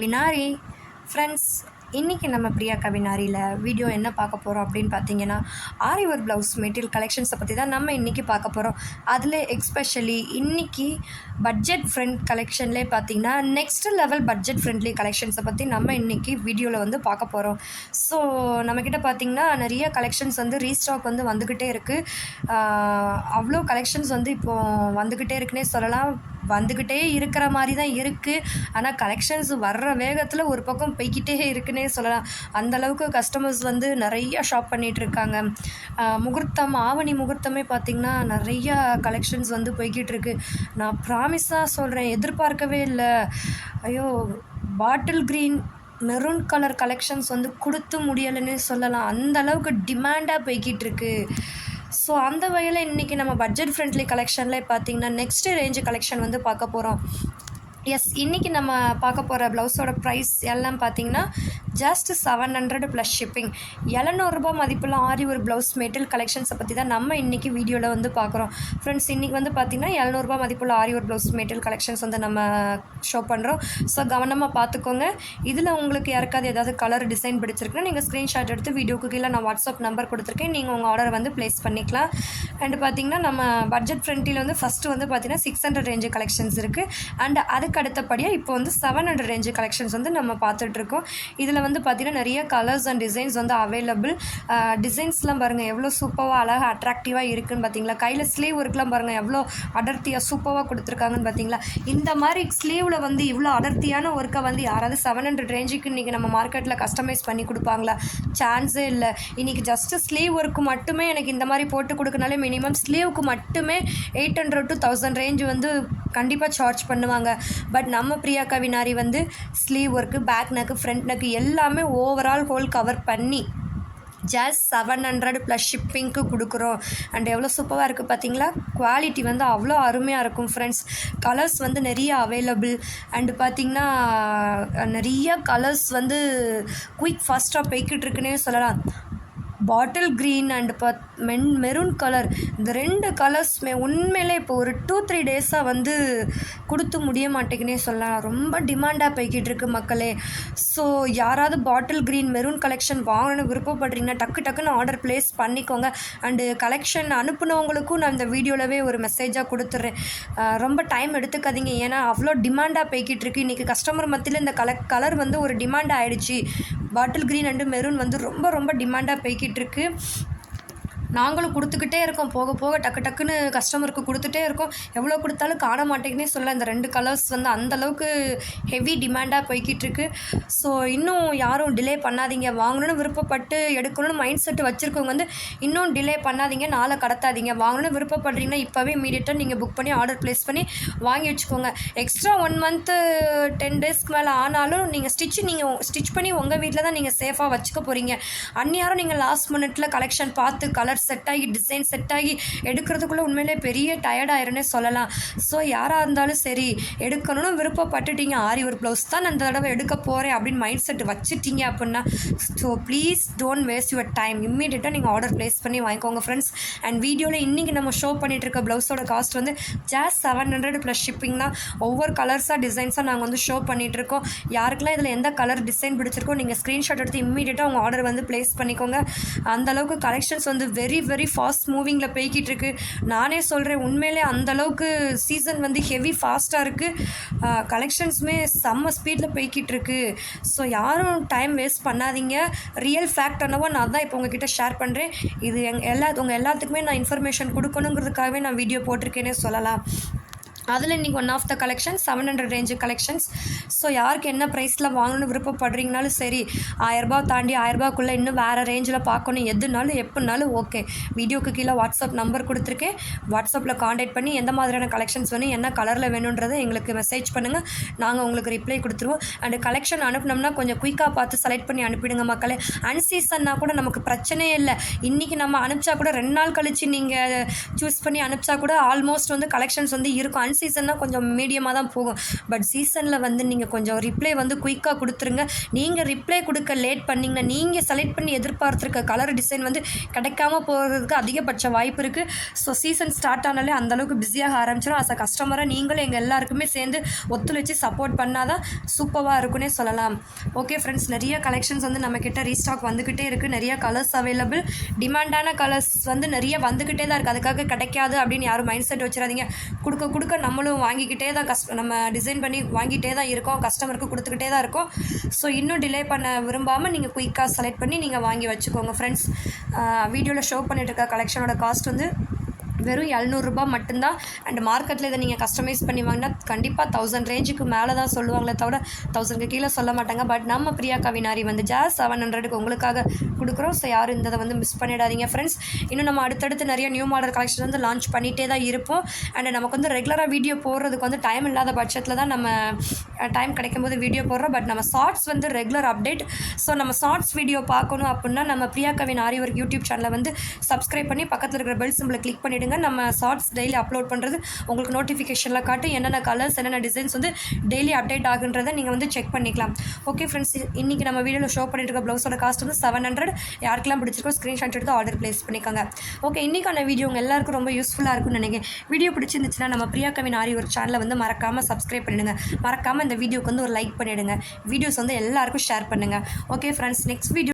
வினாரி friends, இன்றைக்கி நம்ம Priya கவினாரியில் video என்ன பார்க்க போகிறோம் அப்படின்னு பார்த்தீங்கன்னா, ஆரி ஒர்க் ப்ளவுஸ் மெட்டீரியல் கலெக்ஷன்ஸை பற்றி தான் நம்ம இன்றைக்கி பார்க்க போகிறோம். அதில் எக்ஸ்பெஷலி இன்றைக்கி பட்ஜெட் ஃப்ரெண்ட் கலெக்ஷன்லேயே பார்த்தீங்கன்னா நெக்ஸ்ட் லெவல் பட்ஜெட் ஃப்ரெண்ட்லி கலெக்ஷன்ஸை பற்றி நம்ம இன்றைக்கி வீடியோவில் வந்து பார்க்க போகிறோம். ஸோ நம்மக்கிட்ட பார்த்திங்கன்னா நிறைய கலெக்ஷன்ஸ் வந்து ரீஸ்டாக் வந்து வந்துக்கிட்டே இருக்குது. அவ்வளோ கலெக்ஷன்ஸ் வந்து இப்போது வந்துக்கிட்டே இருக்குன்னே சொல்லலாம். வந்துக்கிட்டே இருக்கிற மாதிரி தான் இருக்குது. ஆனால் கலெக்ஷன்ஸ் வர்ற வேகத்தில் ஒரு பக்கம் போய்கிட்டே இருக்குன்னே சொல்லலாம். அந்தளவுக்கு கஸ்டமர்ஸ் வந்து நிறையா ஷாப் பண்ணிகிட்ருக்காங்க. முகூர்த்தம் ஆவணி முகூர்த்தமே பார்த்திங்கன்னா நிறையா கலெக்ஷன்ஸ் வந்து போய்கிட்டு இருக்கு. நான் ப்ராமிஸாக சொல்கிறேன், எதிர்பார்க்கவே இல்லை. ஐயோ, bottle green maroon colour collections வந்து கொடுத்து முடியலைன்னு சொல்லலாம். அந்தளவுக்கு டிமாண்டாக போய்கிட்டு இருக்கு. ஸோ அந்த வகையில் இன்றைக்கி நம்ம பட்ஜெட் ஃப்ரெண்ட்லி கலெக்ஷனில் பார்த்திங்கன்னா நெக்ஸ்ட் ரேஞ்சு கலெக்ஷன் வந்து பார்க்க போகிறோம். எஸ், இன்றைக்கி நம்ம பார்க்க போகிற ப்ளவுஸோட ப்ரைஸ் எல்லாம் பார்த்திங்கன்னா ஜஸ்ட் 700 ப்ளஸ் ஷிப்பிங். 700 மதிப்புள்ள ஆரி ஒரு ப்ளவுஸ் மெட்டீரியல் கலெக்ஷன்ஸை பற்றி தான் நம்ம இன்றைக்கி வீடியோவில் வந்து பார்க்குறோம். ஃப்ரெண்ட்ஸ், இன்றைக்கி வந்து பார்த்திங்கன்னா 700 மதிப்புள்ள ஆரி ஒரு ப்ளவுஸ் மெட்டீரியல் கலெக்ஷன்ஸ் வந்து நம்ம ஷோ பண்ணுறோம். ஸோ கவனமாக பார்த்துக்கோங்க. இதில் உங்களுக்கு யாருக்காவது ஏதாவது கலர் டிசைன் பிடிச்சிருக்குன்னா நீங்கள் ஸ்க்ரீன்ஷாட் எடுத்து வீடியோக்கு கீழே நான் வாட்ஸ்அப் நம்பர் கொடுத்துருக்கேன், நீங்கள் உங்கள் ஆர்டர் வந்து ப்ளேஸ் பண்ணிக்கலாம். அண்ட் பார்த்திங்கன்னா நம்ம பட்ஜெட் ஃப்ரெண்ட்டில் வந்து ஃபஸ்ட்டு வந்து பார்த்திங்கன்னா 600 ரேஞ்சு கலெக்ஷன்ஸ் இருக்குது. அண்ட் அதுக்கு அடுத்தபடியாக இப்போ வந்து 700 ரேஞ்சு கலெக்ஷன்ஸ் வந்து நம்ம பார்த்துட்ருக்கோம். இதில் வந்து பார்த்திங்கன்னா நிறைய கலர்ஸ் அண்ட் டிசைன்ஸ் வந்து அவைலபிள். டிசைன்ஸ்லாம் பாருங்கள் எவ்வளோ சூப்பராக அழகாக அட்ராக்டிவாக இருக்குதுன்னு பார்த்தீங்களா. கையில் ஸ்லீவ் ஒர்க்லாம் பாருங்கள் எவ்வளோ அடர்த்தியாக சூப்பராக கொடுத்துருக்காங்கன்னு பார்த்தீங்களா. இந்த மாதிரி ஸ்லீவில் வந்து இவ்வளோ அடர்த்தியான ஒர்க்கை வந்து யாராவது 700 ரேஞ்சுக்கு இன்றைக்கி நம்ம மார்க்கெட்டில் கஸ்டமைஸ் பண்ணி கொடுப்பாங்களா? சான்ஸே இல்லை. இன்றைக்கி ஜஸ்ட்டு ஸ்லீவ் ஒர்க்கு மட்டுமே எனக்கு இந்த மாதிரி போட்டு கொடுக்கனாலே மினிமம் ஸ்லீவுக்கு மட்டுமே 800 to 1000 ரேஞ்சு வந்து கண்டிப்பாக சார்ஜ் பண்ணுவாங்க. பட் நம்ம பிரியா கவினாரி வந்து sleeve work, back neck, front neck எல்லாமே ஓவரால் ஹோல் கவர் பண்ணி ஜஸ்ட் 700 ப்ளஸ் ஷிப்பிங்க்கு கொடுக்குறோம். அண்ட் எவ்வளோ சூப்பராக இருக்குது பார்த்தீங்களா. குவாலிட்டி வந்து அவ்வளோ அருமையாக இருக்கும் ஃப்ரெண்ட்ஸ். கலர்ஸ் வந்து நிறைய அவைலபிள். அண்டு பார்த்திங்கன்னா நிறைய கலர்ஸ் வந்து குயிக் ஃபாஸ்ட்டாக போய்கிட்டு இருக்குன்னே சொல்லலாம். Bottle green and maroon colour, இந்த 2 கலர்ஸுமே உண்மையிலே இப்போ ஒரு 2-3 டேஸாக வந்து கொடுத்து முடிய மாட்டேங்குன்னே சொல்லலாம். ரொம்ப டிமாண்டாக போய்கிட்டு இருக்கு மக்களே. ஸோ யாராவது பாட்டில் க்ரீன் மெரூன் கலெக்ஷன் வாங்கணும்னு விருப்பப்படுறீங்கன்னா டக்குன்னு ஆர்டர் ப்ளேஸ் பண்ணிக்கோங்க. அண்டு கலெக்ஷன் அனுப்புனவங்களுக்கும் நான் இந்த வீடியோவிலவே ஒரு மெசேஜாக கொடுத்துட்றேன். ரொம்ப டைம் எடுத்துக்காதீங்க, ஏன்னா அவ்வளோ டிமாண்டாக போய்கிட்டு இருக்குது. இன்றைக்கி கஸ்டமர் மத்தியில் இந்த கலர் வந்து ஒரு டிமாண்ட் ஆகிடுச்சு. பாட்டில் க்ரீன் அண்டு மெரூன் வந்து ரொம்ப டிமாண்டாக போய்கிட்டு இருக்கு. நாங்களும் கொடுத்துக்கிட்டே இருக்கோம். போக போக டக்குன்னு கஸ்டமருக்கு கொடுத்துட்டே இருக்கோம். எவ்வளோ கொடுத்தாலும் காண மாட்டேங்குன்னே சொல்ல. இந்த 2 கலர்ஸ் வந்து அந்தளவுக்கு ஹெவி டிமாண்டாக போய்கிட்டு இருக்கு. ஸோ இன்னும் யாரும் டிலே பண்ணாதீங்க. வாங்கணும்னு விருப்பப்பட்டு எடுக்கணும்னு மைண்ட் செட் வச்சுருக்கவங்க வந்து இன்னும் டிலே பண்ணாதீங்க, நாளை கடத்தாதீங்க. வாங்கணும்னு விருப்பப்படுறீங்கன்னா இப்போவே இமீடியட்டாக நீங்கள் புக் பண்ணி ஆர்டர் ப்ளேஸ் பண்ணி வாங்கி வச்சுக்கோங்க. எக்ஸ்ட்ரா 1 மந்த்து 10 டேஸ்க்கு மேலே ஆனாலும் நீங்கள் ஸ்டிச் பண்ணி உங்கள் வீட்டில் தான் நீங்கள் சேஃபாக வச்சுக்க போகிறீங்க. அந்நியாரம் நீங்கள் லாஸ்ட் மினிட்ல கலெக்ஷன் பார்த்து கலர் செட் ஆகி டிசைன் செட் ஆகி எடுக்கிறதுக்குள்ளே உண்மையிலே பெரிய டயர்டாயிருன்னே சொல்லலாம். ஸோ யாராக இருந்தாலும் சரி, எடுக்கணும்னு விருப்பப்பட்டுட்டீங்க, ஆரி ஒரு ப்ளவுஸ் தான் அந்த தடவை எடுக்க போகிறேன் அப்படின்னு மைண்ட் செட் வச்சுட்டீங்க அப்படின்னா so please don't waste your time. இம்மீடியட்டாக நீங்கள் ஆர்டர் ப்ளேஸ் பண்ணி வாங்கிக்கோங்க ஃப்ரெண்ட்ஸ். அண்ட் வீடியோவில் இன்றைக்கி நம்ம ஷோ பண்ணிகிட்டு இருக்க ப்ளவுஸோட காஸ்ட் வந்து ஜஸ்ட் 700 ப்ளஸ் ஷிப்பிங் தான். ஒவ்வொரு கலர்ஸாக டிசைன்ஸாக நாங்கள் வந்து ஷோ பண்ணிகிட்ருக்கோம். யாருக்கெல்லாம் இதில் எந்த கலர் டிசைன் பிடிச்சிருக்கோ நீங்கள் ஸ்க்ரீன்ஷாட் எடுத்து இம்மீடியட்டாக உங்கள் ஆர்டர் வந்து ப்ளேஸ் பண்ணிக்கோங்க. அந்தளவுக்கு கலெக்ஷன்ஸ் வந்து வெரி ஃபாஸ்ட் மூவிங்கில் போய்கிட்டு இருக்கு. நானே சொல்கிறேன், உண்மையிலே அந்தளவுக்கு சீசன் வந்து ஹெவி ஃபாஸ்ட்டாக இருக்குது. கலெக்ஷன்ஸுமே செம்ம ஸ்பீடில் போய்கிட்டு இருக்கு. ஸோ யாரும் டைம் வேஸ்ட் பண்ணாதீங்க. ரியல் ஃபேக்ட் என்னவோ நான் தான் இப்போ உங்ககிட்ட ஷேர் பண்ணுறேன். இது உங்கள் எல்லாத்துக்குமே நான் இன்ஃபர்மேஷன் கொடுக்கணுங்கிறதுக்காகவே நான் வீடியோ போட்டிருக்கேனே சொல்லலாம். அதில் இன்றைக்கி one of the collection 700 range collections. So யாருக்கு என்ன ப்ரைஸில் வாங்கணும்னு விருப்பப்படுறீங்கனாலும் சரி, 1000 தாண்டி 1000 இன்னும் வேறு ரேஞ்சில் பார்க்கணும் எதுனாலும் எப்படினாலும் ஓகே. வீடியோக்கு கீழே வாட்ஸ்அப் நம்பர் கொடுத்துருக்கேன். வாட்ஸ்அப்பில் காண்டாக்ட் பண்ணி எந்த மாதிரியான கலெக்ஷன்ஸ் வேணும், என்ன கலரில் வேணுன்றதை எங்களுக்கு மெசேஜ் பண்ணுங்கள். நாங்கள் உங்களுக்கு ரிப்ளை கொடுத்துருவோம். அண்டு கலெக்ஷன் அனுப்பினோம்னா கொஞ்சம் குயிக்காக பார்த்து செலக்ட் பண்ணி அனுப்பிடுங்க மக்களே. அன்சீசன்னா கூட நமக்கு பிரச்சனையே இல்லை. இன்றைக்கி நம்ம அனுப்பிச்சா கூட 2 நாள் கழித்து நீங்கள் சூஸ் பண்ணி அனுப்பிச்சா கூட ஆல்மோஸ்ட் வந்து கலெக்ஷன்ஸ் வந்து இருக்கும். சீசன்னா கொஞ்சம் மீடியமாக தான் போகும். பட் சீசனில் வந்து நீங்கள் கொஞ்சம் ரிப்ளை வந்து குயிக்காக கொடுத்துருங்க. நீங்கள் ரிப்ளை கொடுக்க லேட் பண்ணிங்கன்னா நீங்கள் செலக்ட் பண்ணி எதிர்பார்த்துருக்க கலர் டிசைன் வந்து கிடைக்காம போகிறதுக்கு அதிகபட்ச வாய்ப்பு இருக்குது. ஸோ சீசன் ஸ்டார்ட் ஆனாலே அந்தளவுக்கு பிஸியாக ஆரம்பிச்சிடும். அஸ் அ கஸ்டமராக நீங்களும் எங்கள் எல்லாருக்குமே சேர்ந்து ஒத்துழைச்சி சப்போர்ட் பண்ணால் தான் சூப்பராக இருக்குன்னே சொல்லலாம். ஓகே ஃப்ரெண்ட்ஸ், நிறைய கலெக்ஷன்ஸ் வந்து நம்மக்கிட்ட ரீஸ்டாக் வந்துக்கிட்டே இருக்குது. நிறைய கலர்ஸ் அவைலபிள். டிமாண்டான கலர்ஸ் வந்து நிறைய வந்துக்கிட்டே தான் இருக்குது. அதுக்காக கிடைக்காது அப்படின்னு யாரும் மைண்ட் செட் வச்சிடாதீங்க. கொடுக்க கொடுக்க நம்மளும் வாங்கிக்கிட்டே தான் நம்ம டிசைன் பண்ணி வாங்கிட்டே தான் இருக்கோம், கஸ்டமருக்கு கொடுத்துக்கிட்டே தான் இருக்கோம். ஸோ இன்னும் டிலே பண்ண விரும்பாமல் நீங்கள் குயிக்காக செலக்ட் பண்ணி நீங்கள் வாங்கி வச்சுக்கோங்க ஃப்ரெண்ட்ஸ். வீடியோவில் ஷோ பண்ணிட்டு இருக்க கலெக்ஷனோட காஸ்ட் வந்து வெறும் 700 ரூபாய் மட்டும்தான். அண்ட் மார்க்கெட்டில் இதை நீங்கள் கஸ்டமைஸ் பண்ணி வாங்கினா கண்டிப்பாக 1000 ரேஞ்சுக்கு மேலே தான் சொல்லுவாங்களே தவிர 1000க்கு கீழே சொல்ல மாட்டாங்க. பட் நம்ம பிரியா கவினாரி வந்து ஜாஸ் 700க்கு உங்களுக்காக கொடுக்குறோம். ஸோ யாரும் இந்த வந்து மிஸ் பண்ணிடாதீங்க ஃப்ரெண்ட்ஸ். இன்னும் நம்ம அடுத்தடுத்து நிறைய நியூ மாடல் கலெக்ஷன் வந்து லான்ச் பண்ணிகிட்டே தான் இருப்போம். அண்ட் நமக்கு வந்து ரெகுலராக வீடியோ போடுறதுக்கு வந்து டைம் இல்லாத பட்சத்தில் தான் நம்ம டைம் கிடைக்கும் போது வீடியோ போடுறோம். பட் நம்ம ஷார்ட்ஸ் வந்து ரெகுலர் அப்டேட். ஸோ நம்ம ஷார்ட்ஸ் வீடியோ பார்க்கணும் அப்படின்னா நம்ம பிரியா கவினாரி ஒரு யூடியூப் சேனலை வந்து சப்ஸ்கிரைப் பண்ணி பக்கத்தில் இருக்கிற பெல் சிம்பிளை கிளிக் பண்ணிவிடுங்க. நம்ம ஷார்ட்ஸ் டெய்லி அப்லோட் பண்ணுறது உங்களுக்கு நோட்டிஃபிகேஷனில் காட்டு. என்னென்ன கலர்ஸ் என்னென்ன டிசைன்ஸ் வந்து டெய்லி அப்டேட் ஆகுன்றதை நீங்கள் வந்து செக் பண்ணிக்கலாம். ஓகே ஃப்ரெண்ட்ஸ், இன்றைக்கி நம்ம வீடியோவில் ஷோ பண்ணிட்டு இருக்க ப்ளவுஸோட காஸ்ட் வந்து 700. யாருக்கெல்லாம் பிடிச்சிருக்கோ ஸ்க்ரீன்ஷாட் எடுத்து ஆர்டர் ப்ளேஸ் பண்ணிக்கோங்க. ஓகே, இன்றைக்கான வீடியோ உங்கள் எல்லாருக்கும் ரொம்ப யூஸ்ஃபுல்லாக இருக்கும்னு நினைக்கிறேன். வீடியோ பிடிச்சிருந்துச்சுன்னா நம்ம பிரியா கவினாரி ஒரு சேனலை வந்து மறக்காமல் சப்ஸ்கிரைப் பண்ணிடுங்க. மறக்காமல் இந்த வீடியோக்கு வந்து ஒரு லைக் பண்ணிவிடுங்க. வீடியோஸ் வந்து எல்லாருக்கும் ஷேர் பண்ணுங்கள். Okay friends, next video